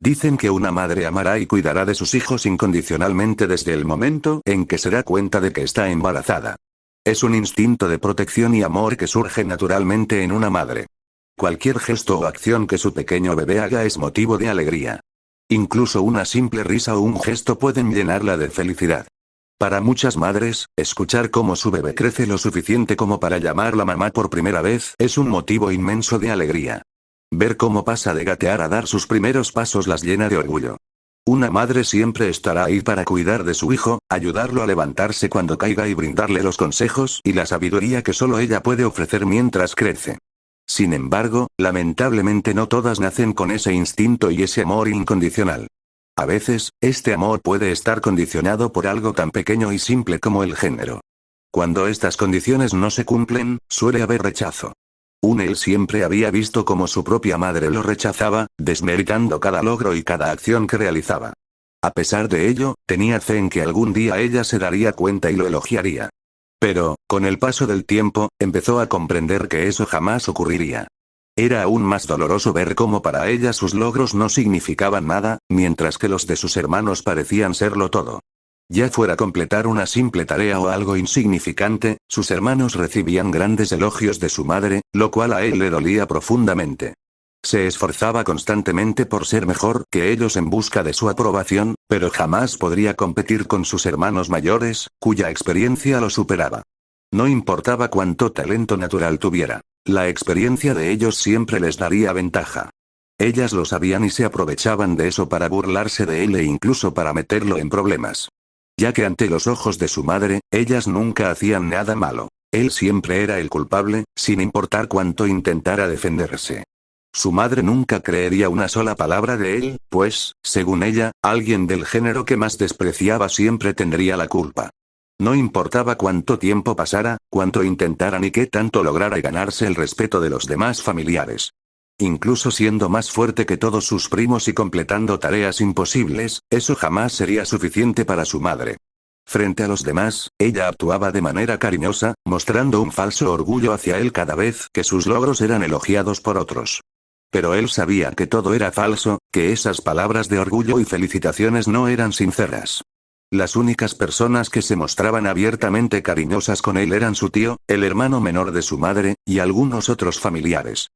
Dicen que una madre amará y cuidará de sus hijos incondicionalmente desde el momento en que se da cuenta de que está embarazada. Es un instinto de protección y amor que surge naturalmente en una madre. Cualquier gesto o acción que su pequeño bebé haga es motivo de alegría. Incluso una simple risa o un gesto pueden llenarla de felicidad. Para muchas madres, escuchar cómo su bebé crece lo suficiente como para llamarla mamá por primera vez es un motivo inmenso de alegría. Ver cómo pasa de gatear a dar sus primeros pasos las llena de orgullo. Una madre siempre estará ahí para cuidar de su hijo, ayudarlo a levantarse cuando caiga y brindarle los consejos y la sabiduría que solo ella puede ofrecer mientras crece. Sin embargo, lamentablemente no todas nacen con ese instinto y ese amor incondicional. A veces, este amor puede estar condicionado por algo tan pequeño y simple como el género. Cuando estas condiciones no se cumplen, suele haber rechazo. Él siempre había visto cómo su propia madre lo rechazaba, desmeritando cada logro y cada acción que realizaba. A pesar de ello, tenía fe en que algún día ella se daría cuenta y lo elogiaría. Pero, con el paso del tiempo, empezó a comprender que eso jamás ocurriría. Era aún más doloroso ver cómo para ella sus logros no significaban nada, mientras que los de sus hermanos parecían serlo todo. Ya fuera completar una simple tarea o algo insignificante, sus hermanos recibían grandes elogios de su madre, lo cual a él le dolía profundamente. Se esforzaba constantemente por ser mejor que ellos en busca de su aprobación, pero jamás podría competir con sus hermanos mayores, cuya experiencia lo superaba. No importaba cuánto talento natural tuviera. La experiencia de ellos siempre les daría ventaja. Ellas lo sabían y se aprovechaban de eso para burlarse de él e incluso para meterlo en problemas. Ya que ante los ojos de su madre, ellas nunca hacían nada malo. Él siempre era el culpable, sin importar cuánto intentara defenderse. Su madre nunca creería una sola palabra de él, pues, según ella, alguien del género que más despreciaba siempre tendría la culpa. No importaba cuánto tiempo pasara, cuánto intentara ni qué tanto lograra ganarse el respeto de los demás familiares. Incluso siendo más fuerte que todos sus primos y completando tareas imposibles, eso jamás sería suficiente para su madre. Frente a los demás, ella actuaba de manera cariñosa, mostrando un falso orgullo hacia él cada vez que sus logros eran elogiados por otros. Pero él sabía que todo era falso, que esas palabras de orgullo y felicitaciones no eran sinceras. Las únicas personas que se mostraban abiertamente cariñosas con él eran su tío, el hermano menor de su madre, y algunos otros familiares.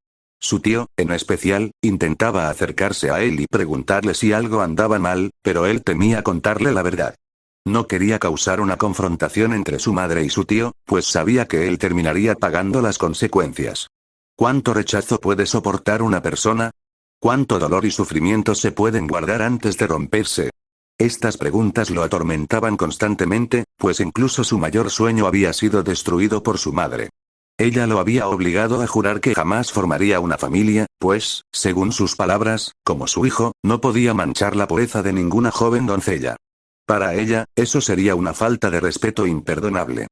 Su tío, en especial, intentaba acercarse a él y preguntarle si algo andaba mal, pero él temía contarle la verdad. No quería causar una confrontación entre su madre y su tío, pues sabía que él terminaría pagando las consecuencias. ¿Cuánto rechazo puede soportar una persona? ¿Cuánto dolor y sufrimiento se pueden guardar antes de romperse? Estas preguntas lo atormentaban constantemente, pues incluso su mayor sueño había sido destruido por su madre. Ella lo había obligado a jurar que jamás formaría una familia, pues, según sus palabras, como su hijo, no podía manchar la pureza de ninguna joven doncella. Para ella, eso sería una falta de respeto imperdonable.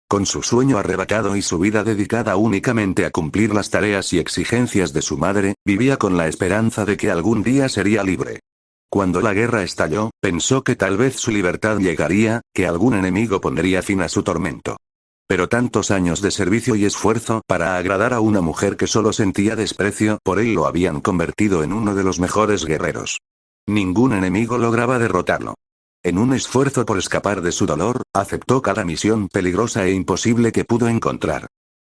Con su sueño arrebatado y su vida dedicada únicamente a cumplir las tareas y exigencias de su madre, vivía con la esperanza de que algún día sería libre. Cuando la guerra estalló, pensó que tal vez su libertad llegaría, que algún enemigo pondría fin a su tormento. Pero tantos años de servicio y esfuerzo para agradar a una mujer que solo sentía desprecio por él lo habían convertido en uno de los mejores guerreros. Ningún enemigo lograba derrotarlo. En un esfuerzo por escapar de su dolor, aceptó cada misión peligrosa e imposible que pudo encontrar.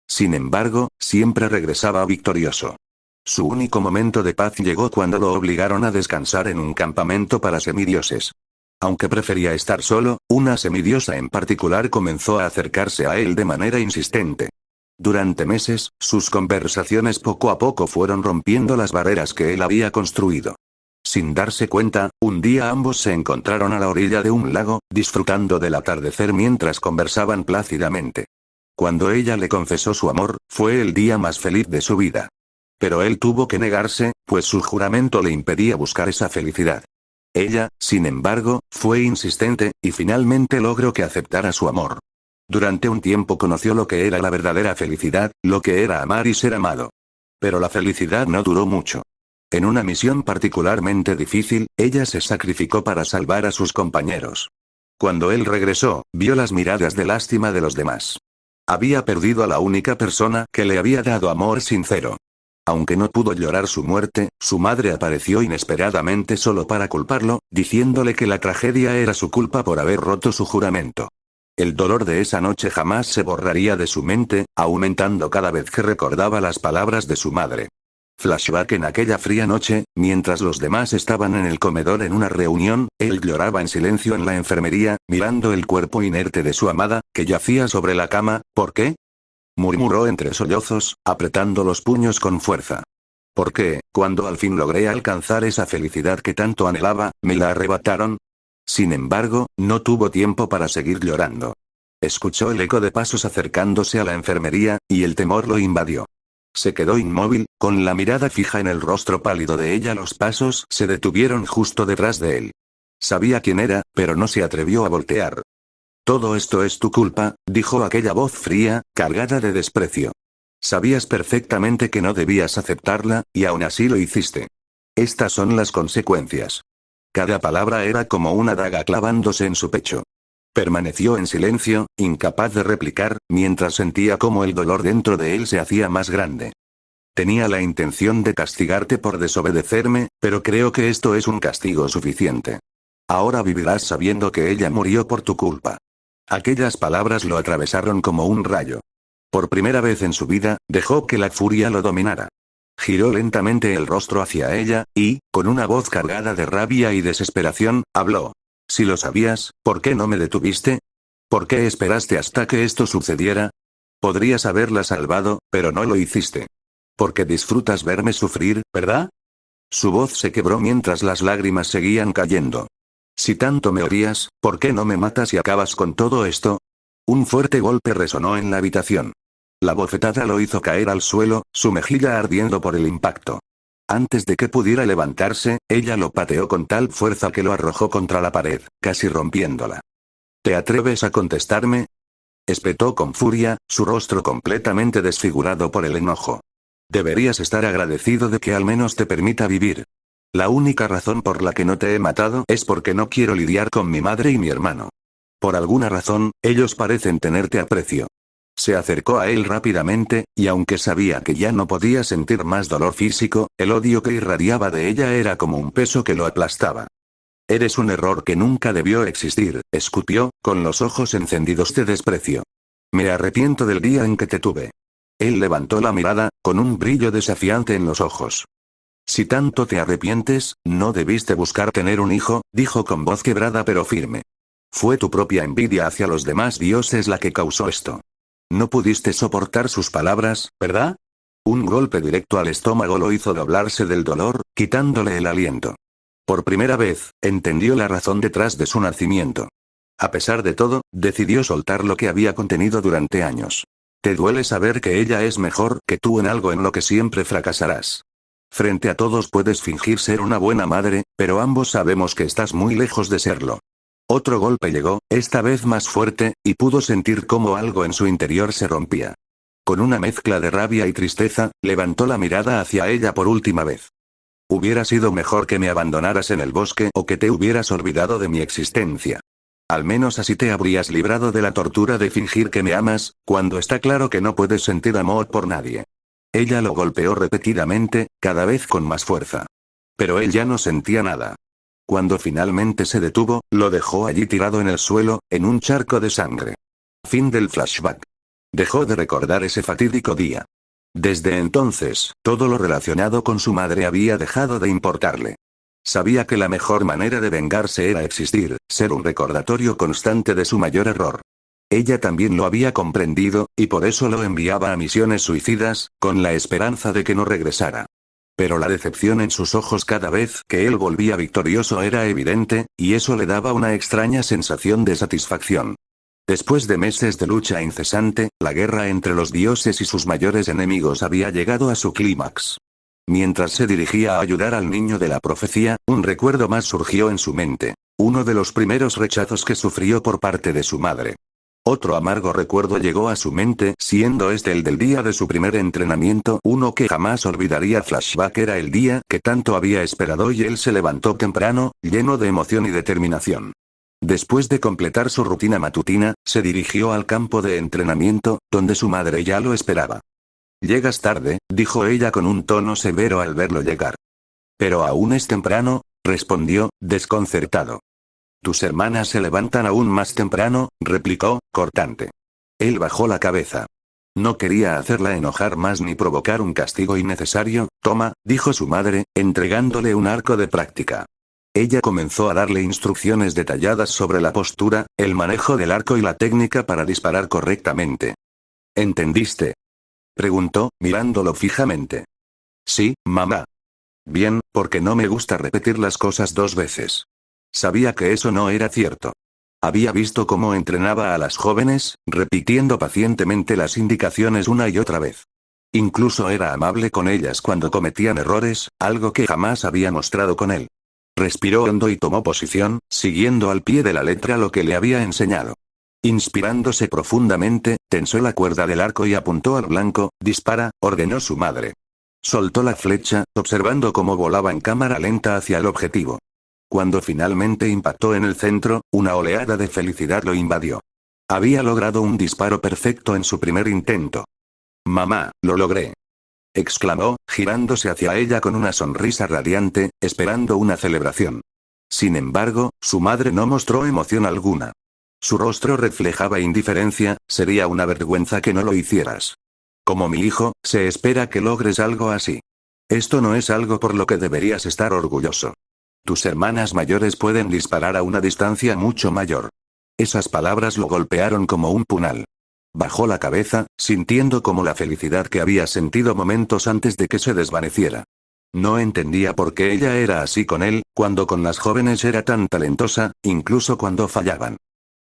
Sin embargo, siempre regresaba victorioso. Su único momento de paz llegó cuando lo obligaron a descansar en un campamento para semidioses. Aunque prefería estar solo, una semidiosa en particular comenzó a acercarse a él de manera insistente. Durante meses, sus conversaciones poco a poco fueron rompiendo las barreras que él había construido. Sin darse cuenta, un día ambos se encontraron a la orilla de un lago, disfrutando del atardecer mientras conversaban plácidamente. Cuando ella le confesó su amor, fue el día más feliz de su vida. Pero él tuvo que negarse, pues su juramento le impedía buscar esa felicidad. Ella, sin embargo, fue insistente, y finalmente logró que aceptara su amor. Durante un tiempo conoció lo que era la verdadera felicidad, lo que era amar y ser amado. Pero la felicidad no duró mucho. En una misión particularmente difícil, ella se sacrificó para salvar a sus compañeros. Cuando él regresó, vio las miradas de lástima de los demás. Había perdido a la única persona que le había dado amor sincero. Aunque no pudo llorar su muerte, su madre apareció inesperadamente solo para culparlo, diciéndole que la tragedia era su culpa por haber roto su juramento. El dolor de esa noche jamás se borraría de su mente, aumentando cada vez que recordaba las palabras de su madre. Flashback: en aquella fría noche, mientras los demás estaban en el comedor en una reunión, él lloraba en silencio en la enfermería, mirando el cuerpo inerte de su amada, que yacía sobre la cama. ¿Por qué?, murmuró entre sollozos, apretando los puños con fuerza. «Porque, cuando al fin logré alcanzar esa felicidad que tanto anhelaba, me la arrebataron». Sin embargo, no tuvo tiempo para seguir llorando. Escuchó el eco de pasos acercándose a la enfermería, y el temor lo invadió. Se quedó inmóvil, con la mirada fija en el rostro pálido de ella. Los pasos se detuvieron justo detrás de él. Sabía quién era, pero no se atrevió a voltear. «Todo esto es tu culpa», dijo aquella voz fría, cargada de desprecio. «Sabías perfectamente que no debías aceptarla, y aún así lo hiciste. Estas son las consecuencias». Cada palabra era como una daga clavándose en su pecho. Permaneció en silencio, incapaz de replicar, mientras sentía cómo el dolor dentro de él se hacía más grande. «Tenía la intención de castigarte por desobedecerme, pero creo que esto es un castigo suficiente. Ahora vivirás sabiendo que ella murió por tu culpa». Aquellas palabras lo atravesaron como un rayo. Por primera vez en su vida, dejó que la furia lo dominara. Giró lentamente el rostro hacia ella, y, con una voz cargada de rabia y desesperación, habló. «Si lo sabías, ¿por qué no me detuviste? ¿Por qué esperaste hasta que esto sucediera? Podrías haberla salvado, pero no lo hiciste. Porque disfrutas verme sufrir, ¿verdad?» Su voz se quebró mientras las lágrimas seguían cayendo. «Si tanto me odias, ¿por qué no me matas y acabas con todo esto?» Un fuerte golpe resonó en la habitación. La bofetada lo hizo caer al suelo, su mejilla ardiendo por el impacto. Antes de que pudiera levantarse, ella lo pateó con tal fuerza que lo arrojó contra la pared, casi rompiéndola. «¿Te atreves a contestarme?», espetó con furia, su rostro completamente desfigurado por el enojo. «Deberías estar agradecido de que al menos te permita vivir. La única razón por la que no te he matado es porque no quiero lidiar con mi madre y mi hermano. Por alguna razón, ellos parecen tenerte aprecio». Se acercó a él rápidamente, y aunque sabía que ya no podía sentir más dolor físico, el odio que irradiaba de ella era como un peso que lo aplastaba. «Eres un error que nunca debió existir», escupió, con los ojos encendidos de desprecio. «Me arrepiento del día en que te tuve». Él levantó la mirada, con un brillo desafiante en los ojos. «Si tanto te arrepientes, no debiste buscar tener un hijo», dijo con voz quebrada pero firme. «Fue tu propia envidia hacia los demás dioses la que causó esto. No pudiste soportar sus palabras, ¿verdad?». Un golpe directo al estómago lo hizo doblarse del dolor, quitándole el aliento. Por primera vez, entendió la razón detrás de su nacimiento. A pesar de todo, decidió soltar lo que había contenido durante años. «Te duele saber que ella es mejor que tú en algo en lo que siempre fracasarás. Frente a todos puedes fingir ser una buena madre, pero ambos sabemos que estás muy lejos de serlo». Otro golpe llegó, esta vez más fuerte, y pudo sentir cómo algo en su interior se rompía. Con una mezcla de rabia y tristeza, levantó la mirada hacia ella por última vez. «Hubiera sido mejor que me abandonaras en el bosque o que te hubieras olvidado de mi existencia. Al menos así te habrías librado de la tortura de fingir que me amas, cuando está claro que no puedes sentir amor por nadie». Ella lo golpeó repetidamente, cada vez con más fuerza. Pero él ya no sentía nada. Cuando finalmente se detuvo, lo dejó allí tirado en el suelo, en un charco de sangre. Fin del flashback. Dejó de recordar ese fatídico día. Desde entonces, todo lo relacionado con su madre había dejado de importarle. Sabía que la mejor manera de vengarse era existir, ser un recordatorio constante de su mayor error. Ella también lo había comprendido, y por eso lo enviaba a misiones suicidas, con la esperanza de que no regresara. Pero la decepción en sus ojos cada vez que él volvía victorioso era evidente, y eso le daba una extraña sensación de satisfacción. Después de meses de lucha incesante, la guerra entre los dioses y sus mayores enemigos había llegado a su clímax. Mientras se dirigía a ayudar al niño de la profecía, un recuerdo más surgió en su mente. Uno de los primeros rechazos que sufrió por parte de su madre. Otro amargo recuerdo llegó a su mente, siendo este el del día de su primer entrenamiento. Uno que jamás olvidaría. Flashback: era el día que tanto había esperado y él se levantó temprano, lleno de emoción y determinación. Después de completar su rutina matutina, se dirigió al campo de entrenamiento, donde su madre ya lo esperaba. Llegas tarde, dijo ella con un tono severo al verlo llegar. Pero aún es temprano, respondió, desconcertado. Tus hermanas se levantan aún más temprano, replicó, cortante. Él bajó la cabeza. No quería hacerla enojar más ni provocar un castigo innecesario. Toma, dijo su madre, entregándole un arco de práctica. Ella comenzó a darle instrucciones detalladas sobre la postura, el manejo del arco y la técnica para disparar correctamente. ¿Entendiste?, preguntó, mirándolo fijamente. Sí, mamá. Bien, porque no me gusta repetir las cosas dos veces. Sabía que eso no era cierto. Había visto cómo entrenaba a las jóvenes, repitiendo pacientemente las indicaciones una y otra vez. Incluso era amable con ellas cuando cometían errores, algo que jamás había mostrado con él. Respiró hondo y tomó posición, siguiendo al pie de la letra lo que le había enseñado. Inspirándose profundamente, tensó la cuerda del arco y apuntó al blanco. Dispara, ordenó su madre. Soltó la flecha, observando cómo volaba en cámara lenta hacia el objetivo. Cuando finalmente impactó en el centro, una oleada de felicidad lo invadió. Había logrado un disparo perfecto en su primer intento. Mamá, lo logré, exclamó, girándose hacia ella con una sonrisa radiante, esperando una celebración. Sin embargo, su madre no mostró emoción alguna. Su rostro reflejaba indiferencia. Sería una vergüenza que no lo hicieras. Como mi hijo, se espera que logres algo así. Esto no es algo por lo que deberías estar orgulloso. Tus hermanas mayores pueden disparar a una distancia mucho mayor. Esas palabras lo golpearon como un puñal. Bajó la cabeza, sintiendo como la felicidad que había sentido momentos antes de que se desvaneciera. No entendía por qué ella era así con él, cuando con las jóvenes era tan talentosa, incluso cuando fallaban.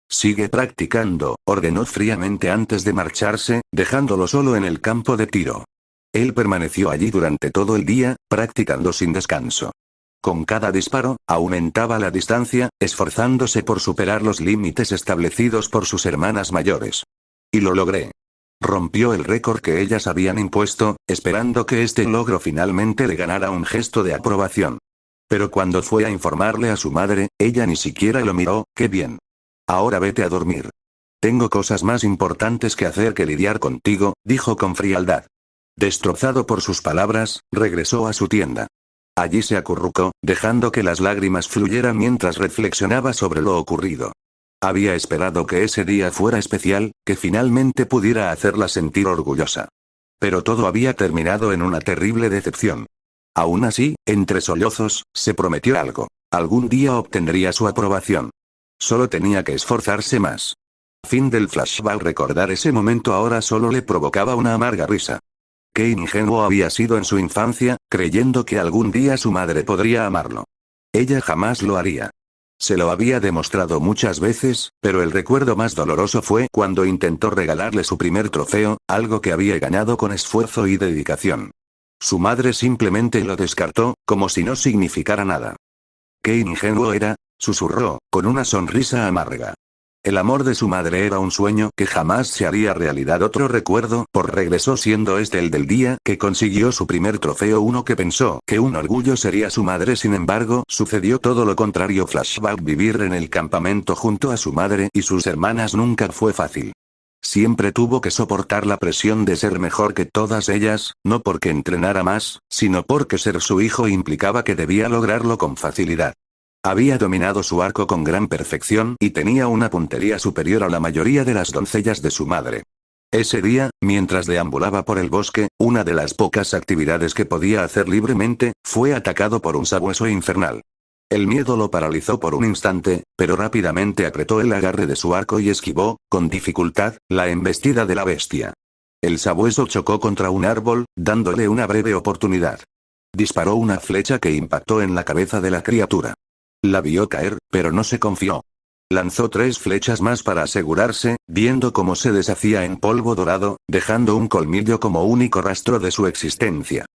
Sigue practicando, ordenó fríamente antes de marcharse, dejándolo solo en el campo de tiro. Él permaneció allí durante todo el día, practicando sin descanso. Con cada disparo, aumentaba la distancia, esforzándose por superar los límites establecidos por sus hermanas mayores. Y lo logré. Rompió el récord que ellas habían impuesto, esperando que este logro finalmente le ganara un gesto de aprobación. Pero cuando fue a informarle a su madre, ella ni siquiera lo miró. «Qué bien. Ahora vete a dormir. Tengo cosas más importantes que hacer que lidiar contigo», dijo con frialdad. Destrozado por sus palabras, regresó a su tienda. Allí se acurrucó, dejando que las lágrimas fluyeran mientras reflexionaba sobre lo ocurrido. Había esperado que ese día fuera especial, que finalmente pudiera hacerla sentir orgullosa. Pero todo había terminado en una terrible decepción. Aún así, entre sollozos, se prometió algo. Algún día obtendría su aprobación. Solo tenía que esforzarse más. Fin del flashback. Recordar ese momento ahora solo le provocaba una amarga risa. Qué ingenuo había sido en su infancia, creyendo que algún día su madre podría amarlo. Ella jamás lo haría. Se lo había demostrado muchas veces, pero el recuerdo más doloroso fue cuando intentó regalarle su primer trofeo, algo que había ganado con esfuerzo y dedicación. Su madre simplemente lo descartó, como si no significara nada. Qué ingenuo era, susurró, con una sonrisa amarga. El amor de su madre era un sueño que jamás se haría realidad. Otro recuerdo regresó siendo este el del día que consiguió su primer trofeo, uno que pensó que un orgullo sería su madre. Sin embargo, sucedió todo lo contrario. Flashback. Vivir en el campamento junto a su madre y sus hermanas nunca fue fácil. Siempre tuvo que soportar la presión de ser mejor que todas ellas, no porque entrenara más, sino porque ser su hijo implicaba que debía lograrlo con facilidad. Había dominado su arco con gran perfección y tenía una puntería superior a la mayoría de las doncellas de su madre. Ese día, mientras deambulaba por el bosque, una de las pocas actividades que podía hacer libremente, fue atacado por un sabueso infernal. El miedo lo paralizó por un instante, pero rápidamente apretó el agarre de su arco y esquivó, con dificultad, la embestida de la bestia. El sabueso chocó contra un árbol, dándole una breve oportunidad. Disparó una flecha que impactó en la cabeza de la criatura. La vio caer, pero no se confió. Lanzó 3 flechas más para asegurarse, viendo cómo se deshacía en polvo dorado, dejando un colmillo como único rastro de su existencia.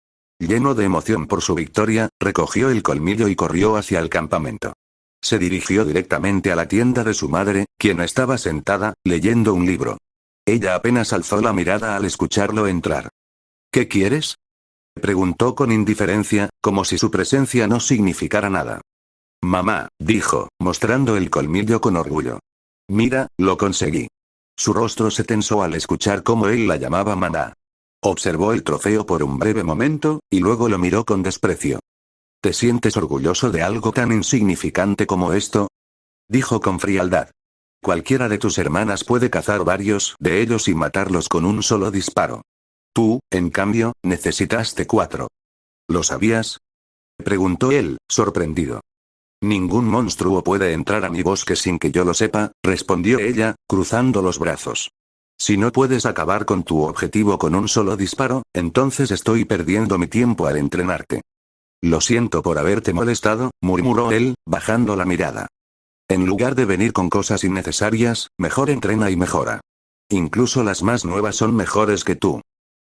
Lleno de emoción por su victoria, recogió el colmillo y corrió hacia el campamento. Se dirigió directamente a la tienda de su madre, quien estaba sentada, leyendo un libro. Ella apenas alzó la mirada al escucharlo entrar. «¿Qué quieres?», preguntó con indiferencia, como si su presencia no significara nada. «Mamá», dijo, mostrando el colmillo con orgullo. «Mira, lo conseguí». Su rostro se tensó al escuchar cómo él la llamaba mamá. Observó el trofeo por un breve momento, y luego lo miró con desprecio. ¿Te sientes orgulloso de algo tan insignificante como esto? Dijo con frialdad. Cualquiera de tus hermanas puede cazar varios de ellos y matarlos con un solo disparo. Tú, en cambio, necesitaste 4. ¿Lo sabías? Preguntó él, sorprendido. Ningún monstruo puede entrar a mi bosque sin que yo lo sepa, respondió ella, cruzando los brazos. Si no puedes acabar con tu objetivo con un solo disparo, entonces estoy perdiendo mi tiempo al entrenarte. Lo siento por haberte molestado, murmuró él, bajando la mirada. En lugar de venir con cosas innecesarias, mejor entrena y mejora. Incluso las más nuevas son mejores que tú.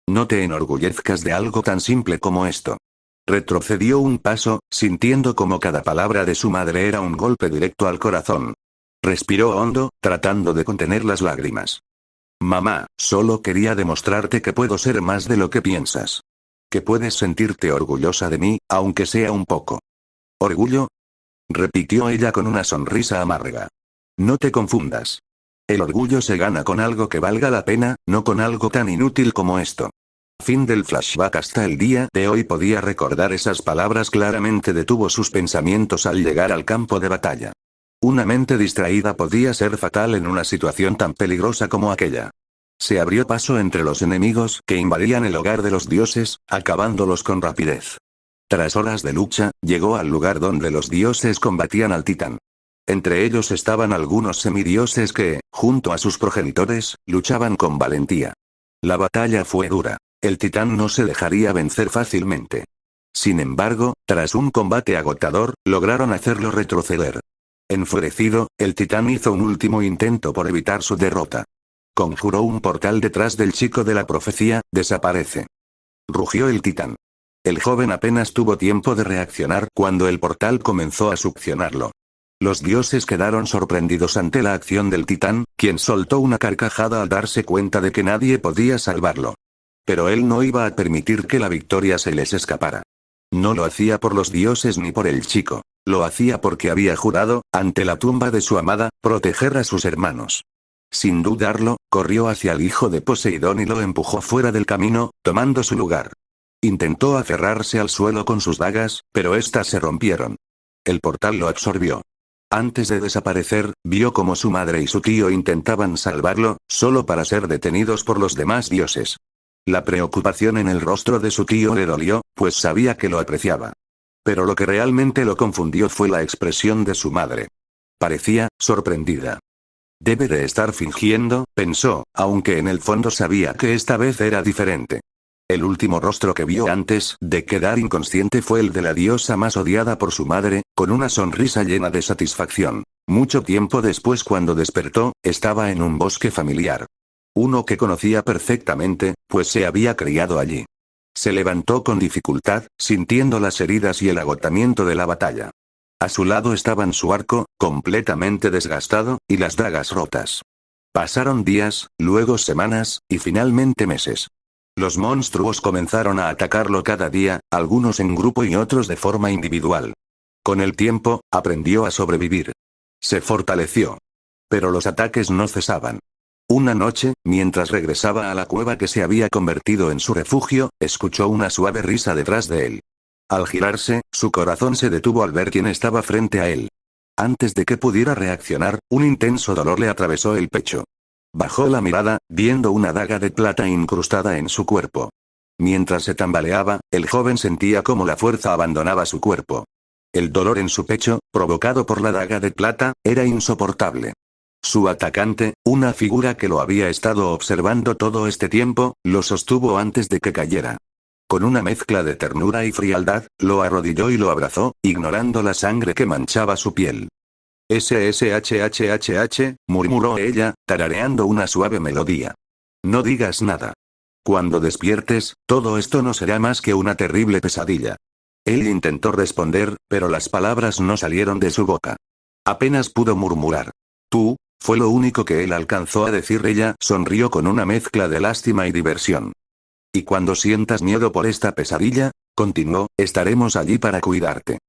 No te enorgullezcas de algo tan simple como esto. Retrocedió un paso, sintiendo como cada palabra de su madre era un golpe directo al corazón. Respiró hondo, tratando de contener las lágrimas. Mamá, solo quería demostrarte que puedo ser más de lo que piensas. Que puedes sentirte orgullosa de mí, aunque sea un poco. ¿Orgullo? Repitió ella con una sonrisa amarga. No te confundas. El orgullo se gana con algo que valga la pena, no con algo tan inútil como esto. Fin del flashback. Hasta el día de hoy podía recordar esas palabras claramente. Detuvo sus pensamientos al llegar al campo de batalla. Una mente distraída podía ser fatal en una situación tan peligrosa como aquella. Se abrió paso entre los enemigos que invadían el hogar de los dioses, acabándolos con rapidez. Tras horas de lucha, llegó al lugar donde los dioses combatían al titán. Entre ellos estaban algunos semidioses que, junto a sus progenitores, luchaban con valentía. La batalla fue dura. El titán no se dejaría vencer fácilmente. Sin embargo, tras un combate agotador, lograron hacerlo retroceder. Enfurecido, el titán hizo un último intento por evitar su derrota. Conjuró un portal detrás del chico de la profecía, desaparece. Rugió el titán. El joven apenas tuvo tiempo de reaccionar cuando el portal comenzó a succionarlo. Los dioses quedaron sorprendidos ante la acción del titán, quien soltó una carcajada al darse cuenta de que nadie podía salvarlo. Pero él no iba a permitir que la victoria se les escapara. No lo hacía por los dioses ni por el chico. Lo hacía porque había jurado, ante la tumba de su amada, proteger a sus hermanos. Sin dudarlo, corrió hacia el hijo de Poseidón y lo empujó fuera del camino, tomando su lugar. Intentó aferrarse al suelo con sus dagas, pero éstas se rompieron. El portal lo absorbió. Antes de desaparecer, vio como su madre y su tío intentaban salvarlo, solo para ser detenidos por los demás dioses. La preocupación en el rostro de su tío le dolió, pues sabía que lo apreciaba. Pero lo que realmente lo confundió fue la expresión de su madre. Parecía sorprendida. Debe de estar fingiendo, pensó, aunque en el fondo sabía que esta vez era diferente. El último rostro que vio antes de quedar inconsciente fue el de la diosa más odiada por su madre, con una sonrisa llena de satisfacción. Mucho tiempo después, cuando despertó, estaba en un bosque familiar. Uno que conocía perfectamente, pues se había criado allí. Se levantó con dificultad, sintiendo las heridas y el agotamiento de la batalla. A su lado estaban su arco, completamente desgastado, y las dagas rotas. Pasaron días, luego semanas, y finalmente meses. Los monstruos comenzaron a atacarlo cada día, algunos en grupo y otros de forma individual. Con el tiempo, aprendió a sobrevivir. Se fortaleció. Pero los ataques no cesaban. Una noche, mientras regresaba a la cueva que se había convertido en su refugio, escuchó una suave risa detrás de él. Al girarse, su corazón se detuvo al ver quién estaba frente a él. Antes de que pudiera reaccionar, un intenso dolor le atravesó el pecho. Bajó la mirada, viendo una daga de plata incrustada en su cuerpo. Mientras se tambaleaba, el joven sentía cómo la fuerza abandonaba su cuerpo. El dolor en su pecho, provocado por la daga de plata, era insoportable. Su atacante, una figura que lo había estado observando todo este tiempo, lo sostuvo antes de que cayera. Con una mezcla de ternura y frialdad, lo arrodilló y lo abrazó, ignorando la sangre que manchaba su piel. SSHHHH, murmuró ella, tarareando una suave melodía. No digas nada. Cuando despiertes, todo esto no será más que una terrible pesadilla. Él intentó responder, pero las palabras no salieron de su boca. Apenas pudo murmurar. Tú, fue lo único que él alcanzó a decir. Ella sonrió con una mezcla de lástima y diversión. Y cuando sientas miedo por esta pesadilla, continuó, estaremos allí para cuidarte.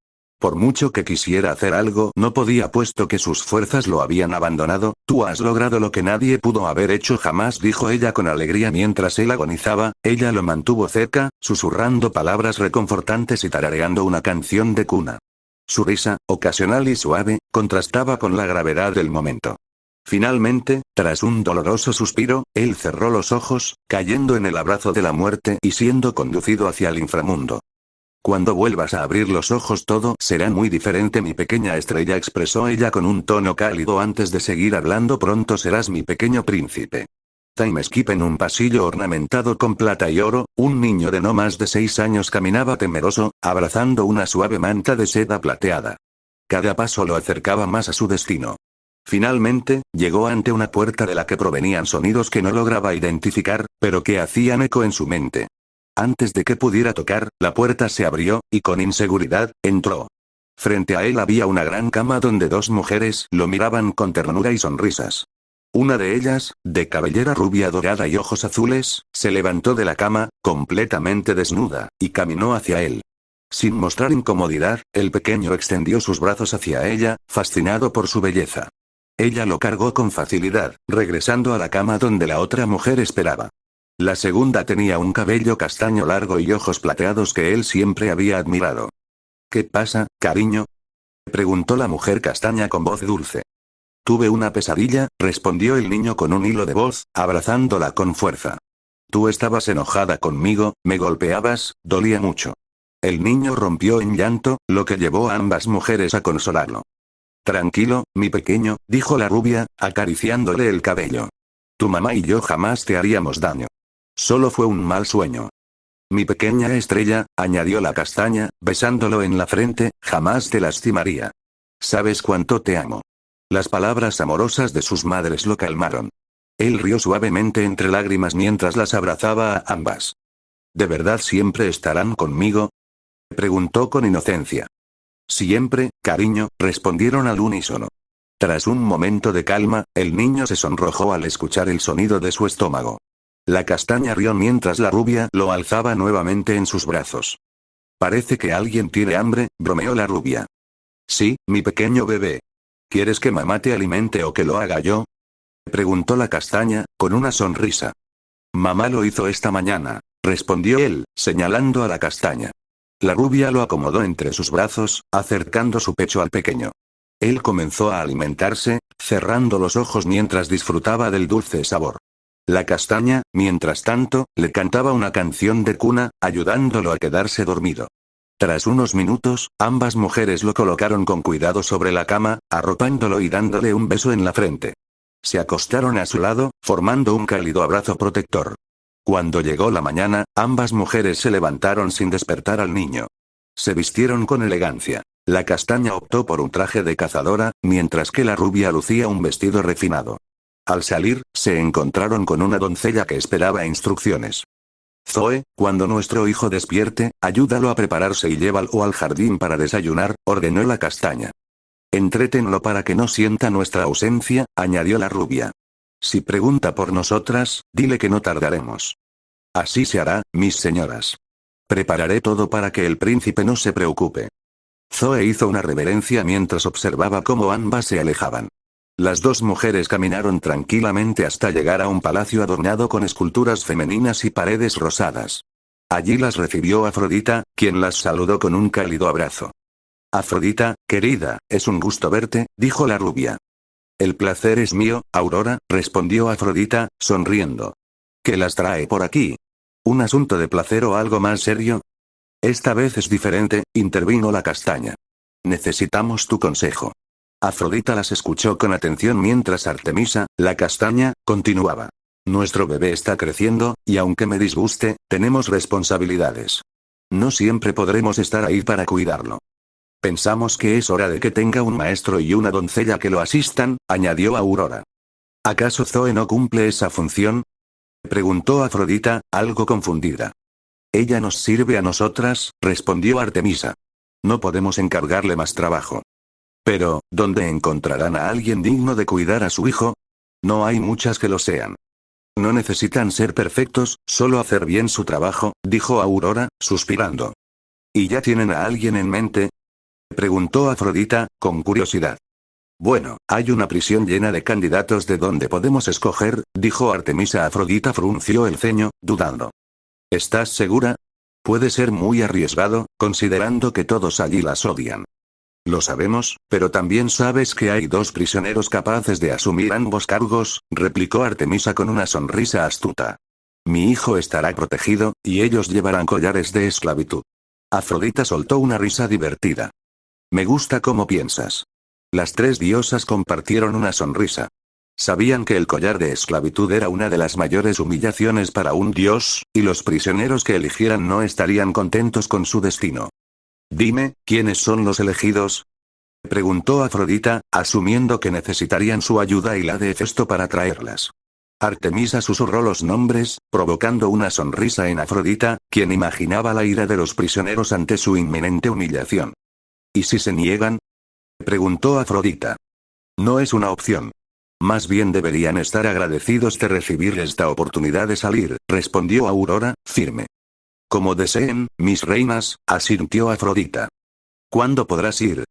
Por mucho que quisiera hacer algo, no podía puesto que sus fuerzas lo habían abandonado. Tú has logrado lo que nadie pudo haber hecho jamás, dijo ella con alegría mientras él agonizaba. Ella lo mantuvo cerca, susurrando palabras reconfortantes y tarareando una canción de cuna. Su risa, ocasional y suave, contrastaba con la gravedad del momento. Finalmente, tras un doloroso suspiro, él cerró los ojos, cayendo en el abrazo de la muerte y siendo conducido hacia el inframundo. Cuando vuelvas a abrir los ojos todo será muy diferente, mi pequeña estrella, expresó ella con un tono cálido antes de seguir hablando. Pronto serás mi pequeño príncipe. Time skip. En un pasillo ornamentado con plata y oro, un niño de no más de 6 años caminaba temeroso, abrazando una suave manta de seda plateada. Cada paso lo acercaba más a su destino. Finalmente, llegó ante una puerta de la que provenían sonidos que no lograba identificar, pero que hacían eco en su mente. Antes de que pudiera tocar, la puerta se abrió, y con inseguridad, entró. Frente a él había una gran cama donde 2 mujeres lo miraban con ternura y sonrisas. Una de ellas, de cabellera rubia dorada y ojos azules, se levantó de la cama, completamente desnuda, y caminó hacia él. Sin mostrar incomodidad, el pequeño extendió sus brazos hacia ella, fascinado por su belleza. Ella lo cargó con facilidad, regresando a la cama donde la otra mujer esperaba. La segunda tenía un cabello castaño largo y ojos plateados que él siempre había admirado. ¿Qué pasa, cariño?, preguntó la mujer castaña con voz dulce. Tuve una pesadilla, respondió el niño con un hilo de voz, abrazándola con fuerza. Tú estabas enojada conmigo, me golpeabas, dolía mucho. El niño rompió en llanto, lo que llevó a ambas mujeres a consolarlo. Tranquilo, mi pequeño, dijo la rubia, acariciándole el cabello. Tu mamá y yo jamás te haríamos daño. Solo fue un mal sueño. Mi pequeña estrella, añadió la castaña, besándolo en la frente, jamás te lastimaría. Sabes cuánto te amo. Las palabras amorosas de sus madres lo calmaron. Él rió suavemente entre lágrimas mientras las abrazaba a ambas. ¿De verdad siempre estarán conmigo?, preguntó con inocencia. Siempre, cariño, respondieron al unísono. Tras un momento de calma, el niño se sonrojó al escuchar el sonido de su estómago. La castaña rió mientras la rubia lo alzaba nuevamente en sus brazos. Parece que alguien tiene hambre, bromeó la rubia. Sí, mi pequeño bebé. ¿Quieres que mamá te alimente o que lo haga yo?, preguntó la castaña, con una sonrisa. Mamá lo hizo esta mañana, respondió él, señalando a la castaña. La rubia lo acomodó entre sus brazos, acercando su pecho al pequeño. Él comenzó a alimentarse, cerrando los ojos mientras disfrutaba del dulce sabor. La castaña, mientras tanto, le cantaba una canción de cuna, ayudándolo a quedarse dormido. Tras unos minutos, ambas mujeres lo colocaron con cuidado sobre la cama, arropándolo y dándole un beso en la frente. Se acostaron a su lado, formando un cálido abrazo protector. Cuando llegó la mañana, ambas mujeres se levantaron sin despertar al niño. Se vistieron con elegancia. La castaña optó por un traje de cazadora, mientras que la rubia lucía un vestido refinado. Al salir, se encontraron con una doncella que esperaba instrucciones. Zoe, cuando nuestro hijo despierte, ayúdalo a prepararse y llévalo al jardín para desayunar, ordenó la castaña. Entrétenlo para que no sienta nuestra ausencia, añadió la rubia. Si pregunta por nosotras, dile que no tardaremos. Así se hará, mis señoras. Prepararé todo para que el príncipe no se preocupe. Zoe hizo una reverencia mientras observaba cómo ambas se alejaban. Las 2 mujeres caminaron tranquilamente hasta llegar a un palacio adornado con esculturas femeninas y paredes rosadas. Allí las recibió Afrodita, quien las saludó con un cálido abrazo. Afrodita, querida, es un gusto verte, dijo la rubia. El placer es mío, Aurora, respondió Afrodita, sonriendo. ¿Qué las trae por aquí? ¿Un asunto de placer o algo más serio? Esta vez es diferente, intervino la castaña. Necesitamos tu consejo. Afrodita las escuchó con atención mientras Artemisa, la castaña, continuaba. Nuestro bebé está creciendo, y aunque me disguste, tenemos responsabilidades. No siempre podremos estar ahí para cuidarlo. Pensamos que es hora de que tenga un maestro y una doncella que lo asistan, añadió Aurora. ¿Acaso Zoe no cumple esa función?, preguntó Afrodita, algo confundida. Ella nos sirve a nosotras, respondió Artemisa. No podemos encargarle más trabajo. Pero, ¿dónde encontrarán a alguien digno de cuidar a su hijo? No hay muchas que lo sean. No necesitan ser perfectos, solo hacer bien su trabajo, dijo Aurora, suspirando. ¿Y ya tienen a alguien en mente? Preguntó Afrodita, con curiosidad. Bueno, hay una prisión llena de candidatos de donde podemos escoger, dijo Artemisa. Afrodita frunció el ceño, dudando. ¿Estás segura? Puede ser muy arriesgado, considerando que todos allí las odian. Lo sabemos, pero también sabes que hay 2 prisioneros capaces de asumir ambos cargos, replicó Artemisa con una sonrisa astuta. Mi hijo estará protegido, y ellos llevarán collares de esclavitud. Afrodita soltó una risa divertida. Me gusta cómo piensas. Las 3 diosas compartieron una sonrisa. Sabían que el collar de esclavitud era una de las mayores humillaciones para un dios, y los prisioneros que eligieran no estarían contentos con su destino. Dime, ¿quiénes son los elegidos? Preguntó Afrodita, asumiendo que necesitarían su ayuda y la de Hefesto para traerlas. Artemisa susurró los nombres, provocando una sonrisa en Afrodita, quien imaginaba la ira de los prisioneros ante su inminente humillación. ¿Y si se niegan? Preguntó Afrodita. No es una opción. Más bien deberían estar agradecidos de recibir esta oportunidad de salir, respondió Aurora, firme. Como deseen, mis reinas, asintió Afrodita. ¿Cuándo podrás ir?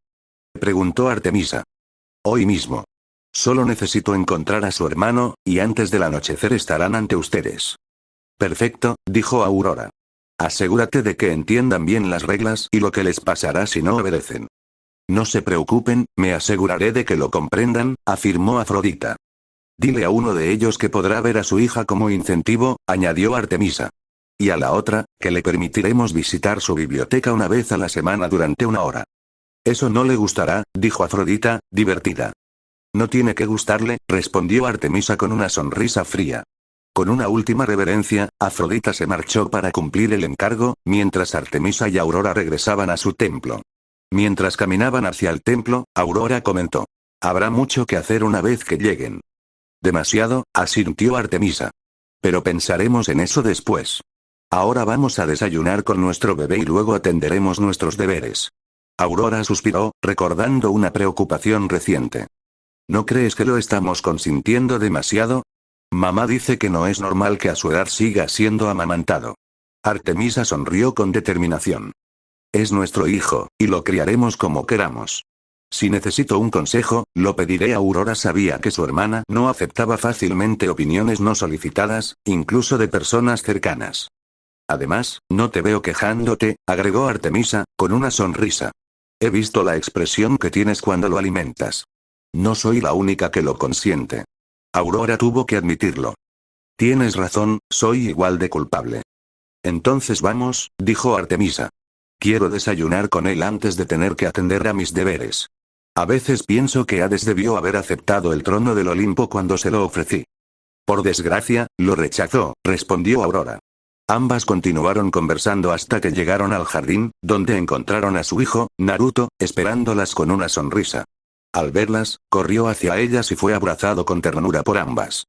Preguntó Artemisa. Hoy mismo. Solo necesito encontrar a su hermano, y antes del anochecer estarán ante ustedes. Perfecto, dijo Aurora. Asegúrate de que entiendan bien las reglas y lo que les pasará si no obedecen. No se preocupen, me aseguraré de que lo comprendan, afirmó Afrodita. Dile a uno de ellos que podrá ver a su hija como incentivo, añadió Artemisa. Y a la otra, que le permitiremos visitar su biblioteca una vez a la semana durante 1 hora. Eso no le gustará, dijo Afrodita, divertida. No tiene que gustarle, respondió Artemisa con una sonrisa fría. Con una última reverencia, Afrodita se marchó para cumplir el encargo, mientras Artemisa y Aurora regresaban a su templo. Mientras caminaban hacia el templo, Aurora comentó. Habrá mucho que hacer una vez que lleguen. Demasiado, asintió Artemisa. Pero pensaremos en eso después. Ahora vamos a desayunar con nuestro bebé y luego atenderemos nuestros deberes. Aurora suspiró, recordando una preocupación reciente. ¿No crees que lo estamos consintiendo demasiado? Mamá dice que no es normal que a su edad siga siendo amamantado. Artemisa sonrió con determinación. Es nuestro hijo, y lo criaremos como queramos. Si necesito un consejo, lo pediré. Aurora sabía que su hermana no aceptaba fácilmente opiniones no solicitadas, incluso de personas cercanas. Además, no te veo quejándote, agregó Artemisa, con una sonrisa. He visto la expresión que tienes cuando lo alimentas. No soy la única que lo consiente. Aurora tuvo que admitirlo. Tienes razón, soy igual de culpable. Entonces vamos, dijo Artemisa. Quiero desayunar con él antes de tener que atender a mis deberes. A veces pienso que Hades debió haber aceptado el trono del Olimpo cuando se lo ofrecí. Por desgracia, lo rechazó, respondió Aurora. Ambas continuaron conversando hasta que llegaron al jardín, donde encontraron a su hijo, Naruto, esperándolas con una sonrisa. Al verlas, corrió hacia ellas y fue abrazado con ternura por ambas.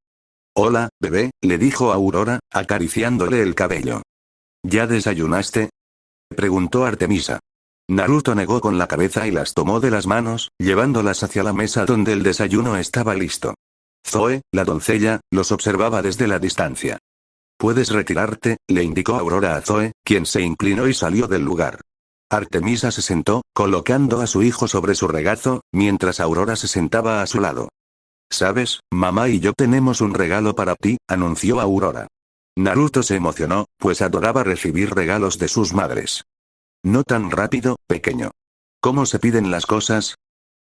Hola, bebé, le dijo Aurora, acariciándole el cabello. ¿Ya desayunaste? Preguntó Artemisa. Naruto negó con la cabeza y las tomó de las manos, llevándolas hacia la mesa donde el desayuno estaba listo. Zoe, la doncella, los observaba desde la distancia. Puedes retirarte, le indicó Aurora a Zoe, quien se inclinó y salió del lugar. Artemisa se sentó, colocando a su hijo sobre su regazo, mientras Aurora se sentaba a su lado. ¿Sabes, mamá y yo tenemos un regalo para ti?, anunció Aurora. Naruto se emocionó, pues adoraba recibir regalos de sus madres. No tan rápido, pequeño. ¿Cómo se piden las cosas?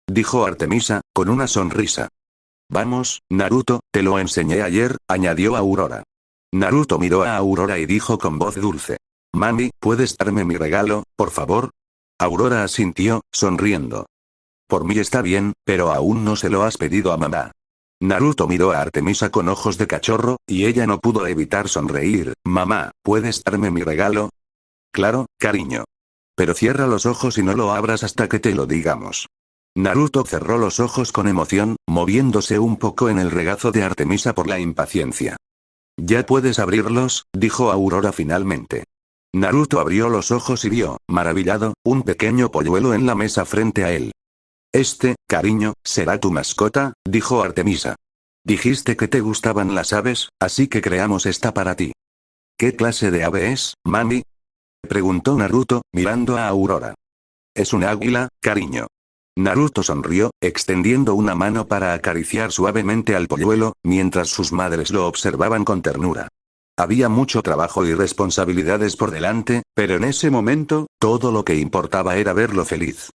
Dijo Artemisa, con una sonrisa. Vamos, Naruto, te lo enseñé ayer, añadió Aurora. Naruto miró a Aurora y dijo con voz dulce. Mami, ¿puedes darme mi regalo, por favor? Aurora asintió, sonriendo. Por mí está bien, pero aún no se lo has pedido a mamá. Naruto miró a Artemisa con ojos de cachorro, y ella no pudo evitar sonreír. Mamá, ¿puedes darme mi regalo? Claro, cariño. Pero cierra los ojos y no lo abras hasta que te lo digamos. Naruto cerró los ojos con emoción, moviéndose un poco en el regazo de Artemisa por la impaciencia. Ya puedes abrirlos, dijo Aurora finalmente. Naruto abrió los ojos y vio, maravillado, un pequeño polluelo en la mesa frente a él. Cariño, será tu mascota, dijo Artemisa. Dijiste que te gustaban las aves, así que creamos esta para ti. ¿Qué clase de ave es, mami? Preguntó Naruto, mirando a Aurora. Es un águila, cariño. Naruto sonrió, extendiendo una mano para acariciar suavemente al polluelo, mientras sus madres lo observaban con ternura. Había mucho trabajo y responsabilidades por delante, pero en ese momento, todo lo que importaba era verlo feliz.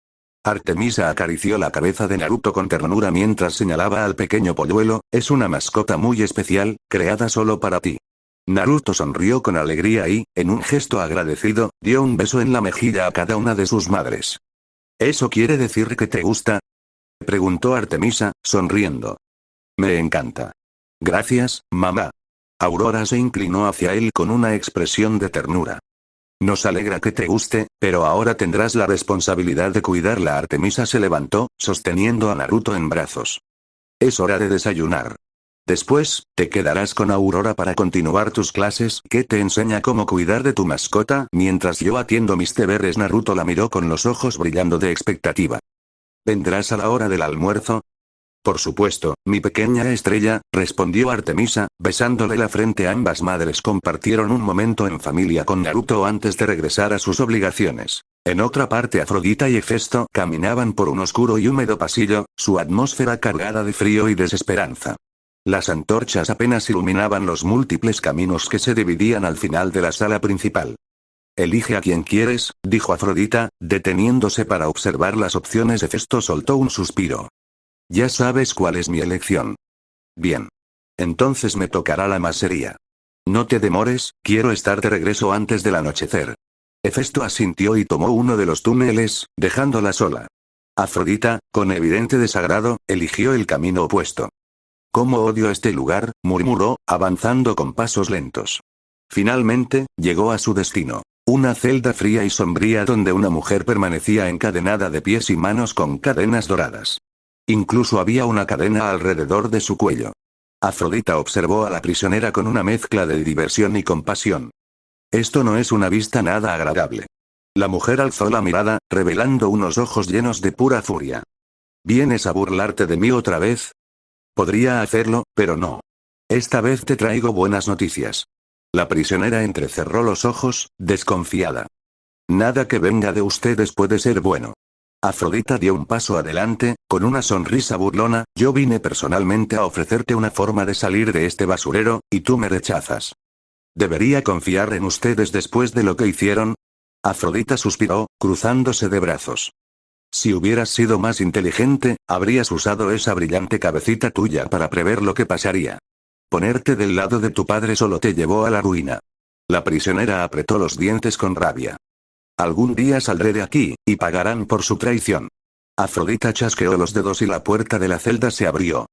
Artemisa acarició la cabeza de Naruto con ternura mientras señalaba al pequeño polluelo, es una mascota muy especial, creada solo para ti. Naruto sonrió con alegría y, en un gesto agradecido, dio un beso en la mejilla a cada una de sus madres. ¿Eso quiere decir que te gusta? Preguntó Artemisa, sonriendo. Me encanta. Gracias, mamá. Aurora se inclinó hacia él con una expresión de ternura. Nos alegra que te guste, pero ahora tendrás la responsabilidad de cuidarla. Artemisa se levantó, sosteniendo a Naruto en brazos. Es hora de desayunar. Después, te quedarás con Aurora para continuar tus clases, que te enseña cómo cuidar de tu mascota, mientras yo atiendo mis deberes. Naruto la miró con los ojos brillando de expectativa. ¿Vendrás a la hora del almuerzo? Por supuesto, mi pequeña estrella, respondió Artemisa, besándole la frente. Ambas madres compartieron un momento en familia con Naruto antes de regresar a sus obligaciones. En otra parte, Afrodita y Hefesto caminaban por un oscuro y húmedo pasillo, su atmósfera cargada de frío y desesperanza. Las antorchas apenas iluminaban los múltiples caminos que se dividían al final de la sala principal. Elige a quien quieres, dijo Afrodita, deteniéndose para observar las opciones. Hefesto soltó un suspiro. Ya sabes cuál es mi elección. Bien. Entonces me tocará la masería. No te demores, quiero estar de regreso antes del anochecer. Hefesto asintió y tomó uno de los túneles, dejándola sola. Afrodita, con evidente desagrado, eligió el camino opuesto. «Cómo odio este lugar», murmuró, avanzando con pasos lentos. Finalmente, llegó a su destino. Una celda fría y sombría donde una mujer permanecía encadenada de pies y manos con cadenas doradas. Incluso había una cadena alrededor de su cuello. Afrodita observó a la prisionera con una mezcla de diversión y compasión. Esto no es una vista nada agradable. La mujer alzó la mirada, revelando unos ojos llenos de pura furia. ¿Vienes a burlarte de mí otra vez? Podría hacerlo, pero no. Esta vez te traigo buenas noticias. La prisionera entrecerró los ojos, desconfiada. Nada que venga de ustedes puede ser bueno. Afrodita dio un paso adelante, con una sonrisa burlona, yo vine personalmente a ofrecerte una forma de salir de este basurero, y tú me rechazas. ¿Debería confiar en ustedes después de lo que hicieron? Afrodita suspiró, cruzándose de brazos. Si hubieras sido más inteligente, habrías usado esa brillante cabecita tuya para prever lo que pasaría. Ponerte del lado de tu padre solo te llevó a la ruina. La prisionera apretó los dientes con rabia. Algún día saldré de aquí, y pagarán por su traición. Afrodita chasqueó los dedos y la puerta de la celda se abrió.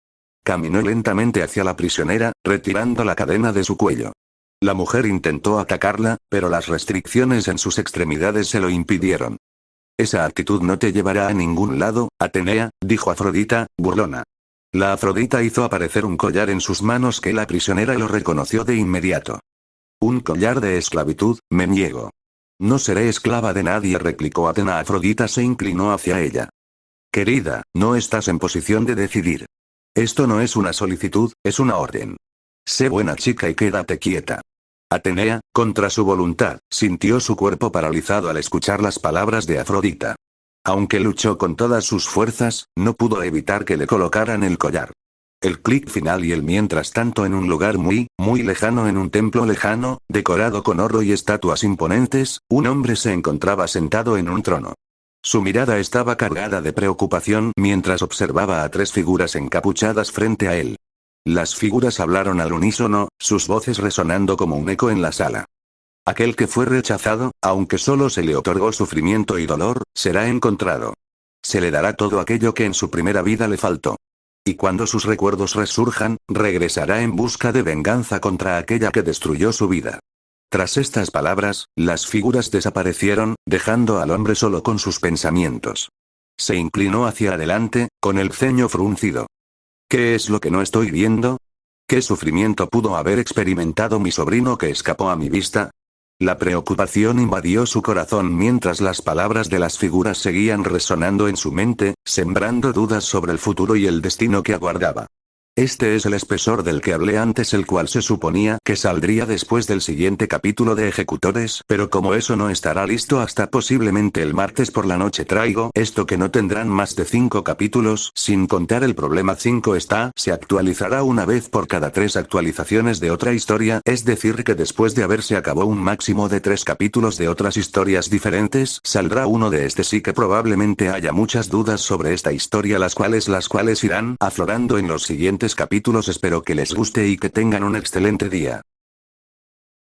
Caminó lentamente hacia la prisionera, retirando la cadena de su cuello. La mujer intentó atacarla, pero las restricciones en sus extremidades se lo impidieron. Esa actitud no te llevará a ningún lado, Atenea, dijo Afrodita, burlona. La Afrodita hizo aparecer un collar en sus manos que la prisionera lo reconoció de inmediato. Un collar de esclavitud, me niego. No seré esclava de nadie, replicó Atena. Afrodita se inclinó hacia ella. Querida, no estás en posición de decidir. Esto no es una solicitud, es una orden. Sé buena chica y quédate quieta. Atenea, contra su voluntad, sintió su cuerpo paralizado al escuchar las palabras de Afrodita. Aunque luchó con todas sus fuerzas, no pudo evitar que le colocaran el collar. El clic final y el mientras tanto en un lugar muy, muy lejano, en un templo lejano, decorado con oro y estatuas imponentes, un hombre se encontraba sentado en un trono. Su mirada estaba cargada de preocupación mientras observaba a tres figuras encapuchadas frente a él. Las figuras hablaron al unísono, sus voces resonando como un eco en la sala. Aquel que fue rechazado, aunque solo se le otorgó sufrimiento y dolor, será encontrado. Se le dará todo aquello que en su primera vida le faltó. Y cuando sus recuerdos resurjan, regresará en busca de venganza contra aquella que destruyó su vida. Tras estas palabras, las figuras desaparecieron, dejando al hombre solo con sus pensamientos. Se inclinó hacia adelante, con el ceño fruncido. ¿Qué es lo que no estoy viendo? ¿Qué sufrimiento pudo haber experimentado mi sobrino que escapó a mi vista? La preocupación invadió su corazón mientras las palabras de las figuras seguían resonando en su mente, sembrando dudas sobre el futuro y el destino que aguardaba. Este es el espesor del que hablé antes, el cual se suponía que saldría después del siguiente capítulo de Ejecutores, pero como eso no estará listo hasta posiblemente el martes por la noche, traigo esto que no tendrán más de 5 capítulos, sin contar el problema 5 se actualizará una vez por cada 3 actualizaciones de otra historia, es decir que después de haberse acabado un máximo de 3 capítulos de otras historias diferentes, saldrá uno de este. Sí que probablemente haya muchas dudas sobre esta historia, las cuales irán aflorando en los siguientes capítulos. Espero que les guste y que tengan un excelente día.